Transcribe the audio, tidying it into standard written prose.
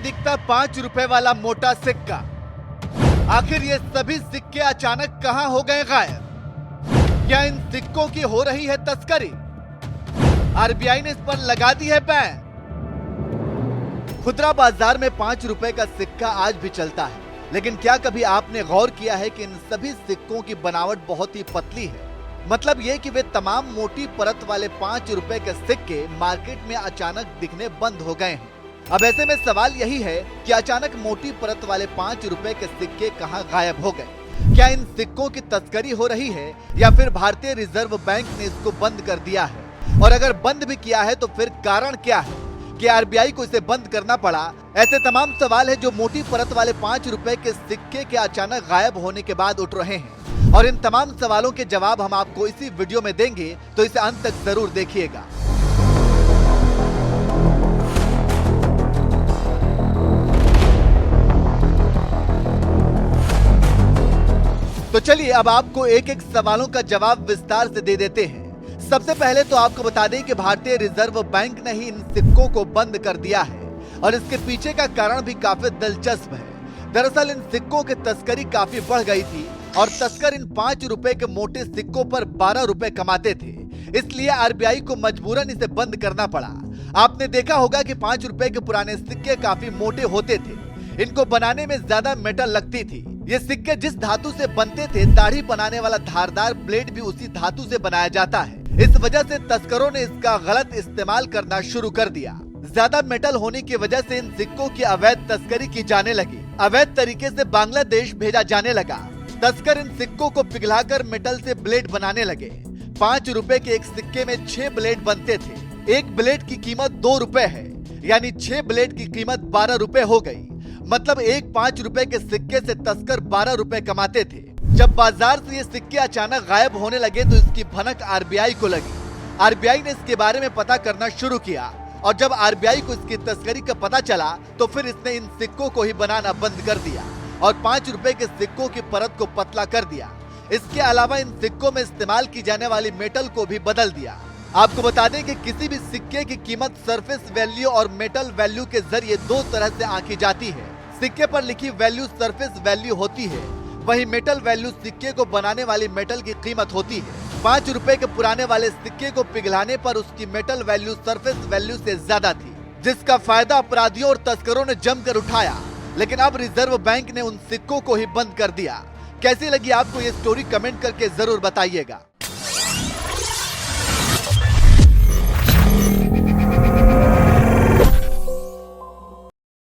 दिखता 5 रुपए वाला मोटा सिक्का। आखिर ये सभी सिक्के अचानक कहां हो गए गायब? क्या इन सिक्कों की हो रही है तस्करी? आरबीआई ने इस पर लगा दी है बैन। खुदरा बाजार में 5 रुपए का सिक्का आज भी चलता है, लेकिन क्या कभी आपने गौर किया है कि इन सभी सिक्कों की बनावट बहुत ही पतली है? मतलब ये कि वे तमाम मोटी परत वाले 5 रुपए के सिक्के मार्केट में अचानक दिखने बंद हो गए हैं। अब ऐसे में सवाल यही है कि अचानक मोटी परत वाले 5 रुपए के सिक्के कहां गायब हो गए? क्या इन सिक्कों की तस्करी हो रही है या फिर भारतीय रिजर्व बैंक ने इसको बंद कर दिया है? और अगर बंद भी किया है तो फिर कारण क्या है कि आरबीआई को इसे बंद करना पड़ा? ऐसे तमाम सवाल है जो मोटी परत वाले 5 रुपए के सिक्के के अचानक गायब होने के बाद उठ रहे हैं, और इन तमाम सवालों के जवाब हम आपको इसी वीडियो में देंगे, तो इसे अंत तक जरूर देखिएगा। तो चलिए अब आपको एक एक सवालों का जवाब विस्तार से दे देते हैं। सबसे पहले तो आपको बता दें कि भारतीय रिजर्व बैंक ने ही इन सिक्कों को बंद कर दिया है, और इसके पीछे का कारण भी काफी दिलचस्प है। दरअसल इन सिक्कों की तस्करी काफी बढ़ गई थी और तस्कर इन 5 रुपए के मोटे सिक्कों पर 12 रुपए कमाते थे, इसलिए आरबीआई को मजबूरन इसे बंद करना पड़ा। आपने देखा होगा कि 5 रुपए के पुराने सिक्के काफी मोटे होते थे, इनको बनाने में ज्यादा मेटल लगती थी। ये सिक्के जिस धातु से बनते थे, दाढ़ी बनाने वाला धारदार ब्लेड भी उसी धातु से बनाया जाता है। इस वजह से तस्करों ने इसका गलत इस्तेमाल करना शुरू कर दिया। ज्यादा मेटल होने की वजह से इन सिक्कों की अवैध तस्करी की जाने लगी। अवैध तरीके से बांग्लादेश भेजा जाने लगा। तस्कर इन सिक्कों को पिघलाकर मेटल से ब्लेड बनाने लगे। 5 रुपए के एक सिक्के में 6 ब्लेड बनते थे। एक ब्लेड की कीमत 2 रुपए है, यानी 6 ब्लेड की कीमत 12 रुपए हो गई। मतलब एक 5 रुपए के सिक्के से तस्कर 12 रुपए कमाते थे। जब बाजार से ये सिक्के अचानक गायब होने लगे तो इसकी भनक आरबीआई को लगी। आरबीआई ने इसके बारे में पता करना शुरू किया, और जब आरबीआई को इसकी तस्करी का पता चला तो फिर इसने इन सिक्कों को ही बनाना बंद कर दिया और 5 रुपए के सिक्कों की परत को पतला कर दिया। इसके अलावा इन सिक्कों में इस्तेमाल की जाने वाली मेटल को भी बदल दिया। आपको बता दें कि किसी भी सिक्के की कीमत सरफेस वैल्यू और मेटल वैल्यू के जरिए 2 तरह से आंकी जाती है। सिक्के पर लिखी वैल्यू सरफेस वैल्यू होती है, वही मेटल वैल्यू सिक्के को बनाने वाली मेटल की कीमत होती है। 5 रुपए के पुराने वाले सिक्के को पिघलाने पर उसकी मेटल वैल्यू सरफेस वैल्यू से ज्यादा थी, जिसका फायदा अपराधियों और तस्करों ने जमकर उठाया। लेकिन अब रिजर्व बैंक ने उन सिक्कों को ही बंद कर दिया। कैसी लगी आपको ये स्टोरी? कमेंट करके जरूर बताइएगा।